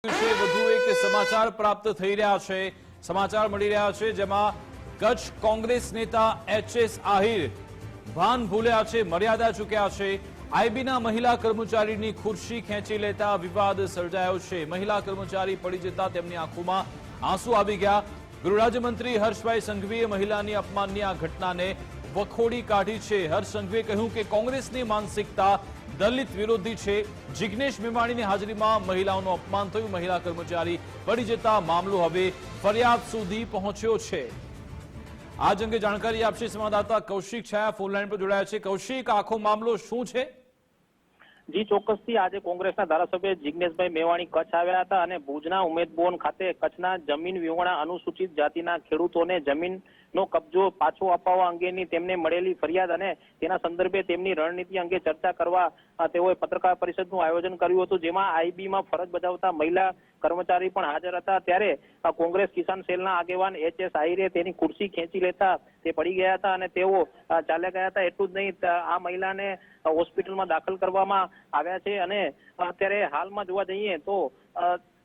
વધુ એક સમાચાર પ્રાપ્ત થઈ રહ્યા છે। સમાચાર મળી રહ્યા છે જેમાં કચ્છ કોંગ્રેસ નેતા એચ.એસ. આહિર ભાન ભૂલ્યા છે, મર્યાદા ચૂક્યા છે। આઈબીના મહિલા કર્મચારીની ખુરશી ખેંચી લેતા વિવાદ સર્જાયો છે। મહિલા કર્મચારી પડી જતા તેમની આંખોમાં આંસુ આવી ગયા। ગૃહ રાજ્યમંત્રી હર્ષભાઈ સંઘવીએ મહિલાની અપમાનની આ ઘટનાને વખોડી કાઢી છે। હર્ષ સંઘવીએ કહ્યું કે કોંગ્રેસની માનસિકતા દલિત વિરોધી છે। જિગ્નેશ મેવાણીની હાજરીમાં મહિલાઓનું અપમાન થયું। મહિલા કર્મચારી પડી જતા મામલો હવે ફરિયાદ સુધી પહોંચ્યો છે। આ અંગે જાણકારી આપશે સંવાદદાતા કૌશિક છાયા ફોન લાઈન પર જોડાયા છે। કૌશિક, આખો મામલો શું છે? જી ચોક્કસથી આજે કોંગ્રેસના ધારાસભ્ય જિગ્નેશભાઈ મેવાણી કચ્છ આવ્યા હતા અને ભુજના ઉમેદભવન ખાતે કચ્છના જમીન વિહોણા અનુસૂચિત જાતિના ખેડૂતોને જમીનનો કબજો પાછો અપાવવા અંગેની તેમને મળેલી ફરિયાદ અને તેના સંદર્ભે તેમની રણનીતિ અંગે ચર્ચા કરવા તેઓએ પત્રકાર પરિષદનું આયોજન કર્યું હતું, જેમાં આઈબીમાં ફરજ બજાવતા મહિલા કર્મચારી પણ હાજર હતા। ત્યારે કોંગ્રેસ કિસાન સેલના આગેવાન એચ.એસ. આહિરે તેની ખુરશી ખેંચી લેતા તે પડી ગયા હતા અને તેઓ ચાલ્યા ગયા હતા। એટલું જ નહીં, આ મહિલાને હોસ્પિટલમાં દાખલ કરવામાં આવ્યા છે અને અત્યારે હાલમાં જોવા જઈએ તો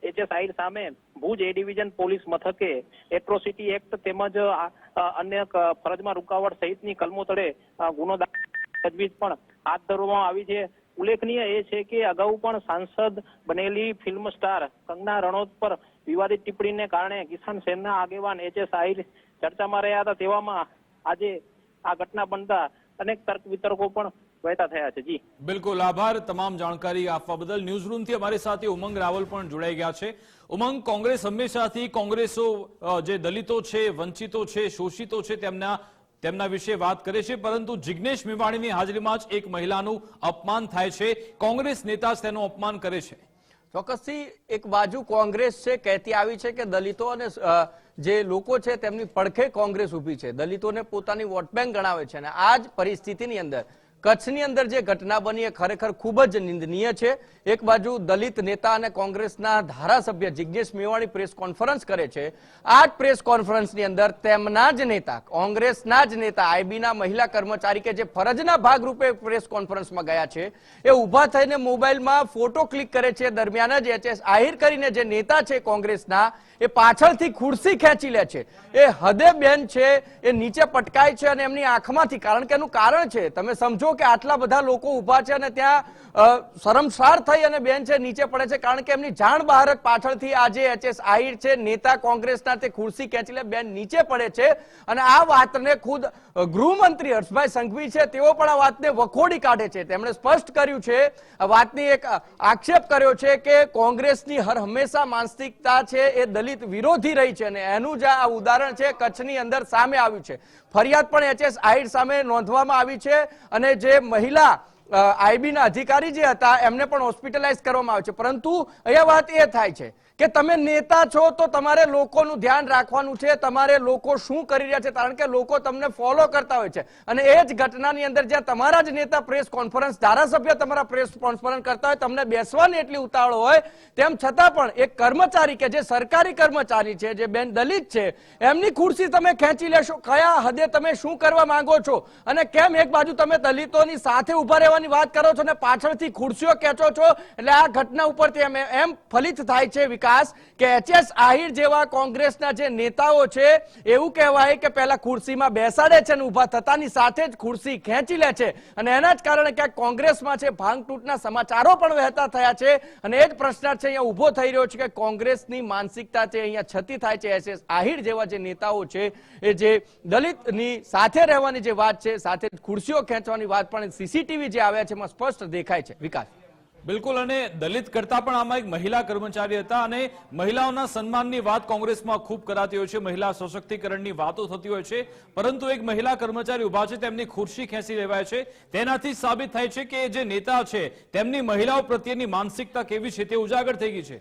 એચ.એસ. આહિર સામે ભુજ એ ડિવિઝન પોલીસ મથકે એટ્રોસિટી એક્ટ તેમજ અન્ય ફરજમાં રૂકાવટ સહિતની કલમો તળે ગુનો તજવીજ પણ હાથ ધરવામાં આવી છે। ઉલ્લેખનીય એ છે કે અગાઉ પણ સાંસદ બનેલી ફિલ્મ સ્ટાર કંગના રનૌત પર વિવાદિત ટિપ્પણીને કારણે કિસાન સેલના આગેવાન એચ.એસ. આહિર ચર્ચામાં રહ્યા હતા। તેવામાં આજે આ ઘટના બનતા અનેક તર્ક વિતર્કો પણ વહેતા થયા છે। જી બિલકુલ, આભાર તમામ જાણકારી આપવા બદલ। ન્યૂઝ રૂમથી અમારી સાથે ઉમંગ રાવલ પણ જોડાઈ ગયા છે। ઉમંગ, કોંગ્રેસ હંમેશાથી કોંગ્રેસો જે દલિતો છે, વંચિતો છે, શોષિતો છે તેમના વિશે વાત કરે છે, પરંતુ જિગ્નેશ મેવાણીની હાજરીમાં જ એક મહિલાનું અપમાન થાય છે। કોંગ્રેસ નેતા તેનું અપમાન કરે છે। ચોક્કસથી એક બાજુ કોંગ્રેસ છે કહેતી આવી છે કે દલિતો અને જે લોકો છે તેમની પડખે કોંગ્રેસ ઊભી છે, દલિતોને પોતાની વોટ બેંક ગણાવે છે અને આ જ પરિસ્થિતિની અંદર કચ્છની અંદર જે ઘટના બની એ ખરેખર ખૂબ જ નિંદનીય છે। એક બાજુ દલિત નેતા અને કોંગ્રેસના ધારાસભ્ય જિગ્નેશ મેવાણી પ્રેસ કોન્ફરન્સ કરે છે। આ જ પ્રેસ કોન્ફરન્સની અંદર તેમના જ નેતા, કોંગ્રેસના જ નેતા આઈબીના મહિલા કર્મચારી કે જે ફરજના ભાગરૂપે પ્રેસ કોન્ફરન્સમાં ગયા છે એ ઊભા થઈને મોબાઈલમાં ફોટો ક્લિક કરે છે। દરમિયાન જ એચ.એસ. આહિર કરીને જે નેતા છે કોંગ્રેસના એ પાછળથી ખુરશી ખેંચી લે છે। એ હદે બેન છે, એ નીચે પટકાય છે અને એમની આંખમાંથી, કારણ કે એનું કારણ છે, તમે સમજો કે આટલા બધા લોકો ઊભા છે અને ત્યાં શરમસાર થઈ અને બેન છે નીચે પડે છે, કારણ કે એમની જાણ બહાર જ પાછળથી આજે એચ.એસ. આહિર છે નેતા કોંગ્રેસના તે ખુરશી ખેંચી લે, બેન નીચે પડે છે અને આ વાતને ખુદ ગૃહમંત્રી હર્ષભાઈ સંઘવી છે તેઓ પણ આ વાતને વખોડી કાઢે છે। તેમણે સ્પષ્ટ કર્યું છે, આ વાતની એક આક્ષેપ કર્યો છે કે કોંગ્રેસની હંમેશા માનસિકતા છે એ દલિત વિરોધી રહી છે અને એનું જ આ ઉદાહરણ છે કચ્છની અંદર સામે આવ્યું છે। ફરિયાદ પણ એચ.એસ. આહિર સામે નોંધવામાં આવી છે અને જે મહિલા આઈબીના અધિકારી જે હતા એમને પણ હોસ્પિટલાઇઝ કરવામાં આવે છે। પરંતુ અહીંયા વાત એ થાય છે કે તમે નેતા છો તો તમારે લોકોનું ધ્યાન રાખવાનું છે, તમારે લોકો શું કરી રહ્યા છે, કારણ કે લોકો તમને ફોલો કરતા હોય છે અને એ જ ઘટનાની અંદર જ્યાં તમારા જ નેતા પ્રેસ કોન્ફરન્સ, ધારાસભ્ય તમારા પ્રેસ કોન્ફરન્સ કરતા હોય, તમને બેસવાની એટલી ઉતાવળ હોય, તેમ છતાં પણ એક કર્મચારી કે જે સરકારી કર્મચારી છે, જે બેન દલિત છે, એમની ખુરશી તમે ખેંચી લેશો। કયા હદે તમે શું કરવા માંગો છો અને કેમ એક બાજુ તમે દલિતોની સાથે ઉભા રહેવાની વાત કરો છો અને પાછળથી ખુરશીઓ ખેંચો છો? એટલે આ ઘટના ઉપરથી એમ ફલિત થાય છે કે એચ.એસ. આહિર જેવા કોંગ્રેસના જે નેતાઓ છે એવું કહેવાય કે પહેલા ખુરશીમાં બેસાડે છે અને ઉભા થતાની સાથે જ ખુરશી ખેંચી લે છે અને એના જ કારણે ક્યાંક કોંગ્રેસમાં છે ભાંગતૂટના સમાચારો પણ વહેતા થયા છે અને એ જ પ્રશ્ન છે અહીંયા ઉભો થઈ રહ્યો છે કે કોંગ્રેસની માનસિકતા છે અહીંયા છતી થાય છે। એચ.એસ. આહિર જેવા જે નેતાઓ છે એ જે દલિતની સાથે રહેવાની જે વાત છે, સાથે ખુરશીઓ ખેંચવાની વાત પણ સીસીટીવી જે આવ્યા છે એમાં સ્પષ્ટ દેખાય છે। વિકાસ બિલકુલ, અને દલિત કરતા પણ આમાં એક મહિલા કર્મચારી હતા અને મહિલાઓના સન્માનની વાત કોંગ્રેસમાં ખૂબ કરાતી હોય છે, મહિલા સશક્તિકરણની વાતો થતી હોય છે, પરંતુ એક મહિલા કર્મચારી ઉભા છે તેમની ખુરશી ખેંચી લેવાય છે। તેનાથી સાબિત થાય છે કે જે નેતા છે તેમની મહિલાઓ પ્રત્યેની માનસિકતા કેવી છે તે ઉજાગર થઈ ગઈ છે।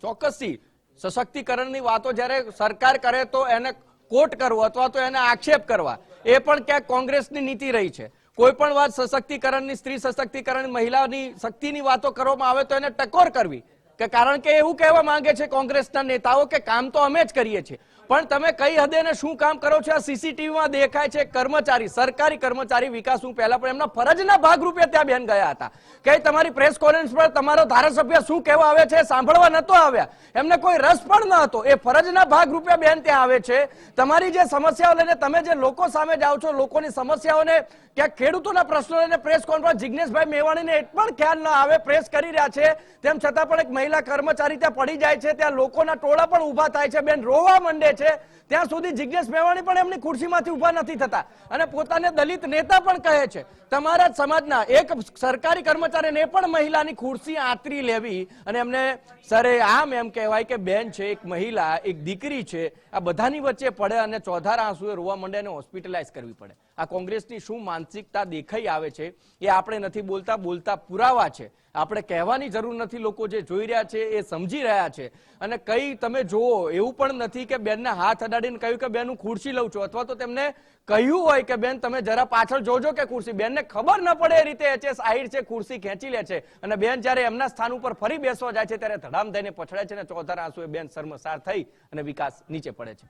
ચોક્કસથી સશક્તિકરણની વાતો જ્યારે સરકાર કરે તો એને કોટ કરવો અથવા તો એને આક્ષેપ કરવા એ પણ ક્યાંક કોંગ્રેસની નીતિ રહી છે। કોઈ પણ વાત સશક્તિકરણની, સ્ત્રી સશક્તિકરણ, મહિલાની શક્તિની વાતો કરવામાં આવે તો એને ટકોર કરવી કે કારણ કે એવું કહેવા માંગે છે કોંગ્રેસના નેતાઓ કે કામ તો અમે જ કરીએ છીએ, પણ તમે કઈ હદે ને શું કામ કરો છો? આ સીસીટીવીમાં દેખાય છે. કર્મચારી, સરકારી કર્મચારી વિકાસ, હું પહેલા પણ એમના ફરજના ભાગરૂપે ત્યાં બેન ગયા હતા કે તમારી પ્રેસ કોન્ફરન્સ પર તમારો ધારાસભ્ય શું કહેવા આવે છે સાંભળવા નતો આવ્યા, એમને કોઈ રસ પણ ન હતો. એ ફરજના ભાગરૂપે બેન ત્યાં આવે છે. તમારી જે સમસ્યાઓ લઈને તમે જે લોકો સામે જાઓ છો, લોકોની સમસ્યાઓને, ક્યાંક ખેડૂતોના પ્રશ્નો લઈને પ્રેસ કોન્ફરન્સ જિજ્ઞેશભાઈ મેવાણીને એક પણ ખ્યાલ ન આવે, પ્રેસ કરી રહ્યા છે, તેમ છતાં પણ એક મહિલા કર્મચારી ત્યાં પડી જાય છે, ત્યાં લોકોના ટોળા પણ ઉભા થાય છે, બેન રોવા માંડે છે. ત્યાં સુધી જિજ્ઞેશ મેવાણી પણ એમની ખુરશીમાંથી ઉભા નથી થતા અને પોતાને દલિત નેતા પણ કહે છે. તમારા જ સમાજના એક સરકારી કર્મચારીને પણ મહિલાની ખુરશી આંતરી લેવી અને એમને સરે આમ એમ કહેવાય કે બેન છે, એક મહિલા, એક દીકરી છે, આ બધાની વચ્ચે પડે અને ચોધાર આંસુએ રોવા માંડે અને હોસ્પિટલાઇઝ કરવી પડે. આ કોંગ્રેસની શું માનસિકતા દેખાઈ આવે છે એ આપણે નથી બોલતા, બોલતા પુરાવા છે. આપણે કહેવાની જરૂર નથી, લોકો જે જોઈ રહ્યા છે એ સમજી રહ્યા છે. અને કઈ તમે જુઓ, એવું પણ નથી કે બેનને હાથ અડાડીને કહ્યું કે બેન હું ખુરશી લઉં છું, અથવા તો તેમને કહ્યું હોય કે બેન તમે જરા પાછળ જોજો કે ખુરશી, બેનને ખબર ન પડે એ રીતે એચએસ આહિર છે ખુરશી ખેંચી લે છે અને બેન જ્યારે એમના સ્થાન ઉપર ફરી બેસવા જાય છે ત્યારે ધડામ થઈને પછડાય છે અને ચોધાર આંસુએ બેન શર્મસાર થઈ અને વિકાસ નીચે પડે છે.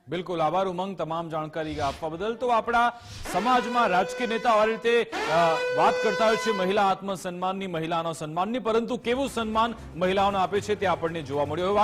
બિલકુલ, આભાર ઉમંગ તમામ જાણકારી આપવા બદલ. તો આપણા સમાજમાં રાજકીય નેતાઓ આ રીતે વાત કરતા હોય છે મહિલા આત્મસન્માનની, મહિલાના સન્માનની, પરંતુ કેવું સન્માન મહિલાઓને આપે છે તે આપણને જોવા મળ્યું.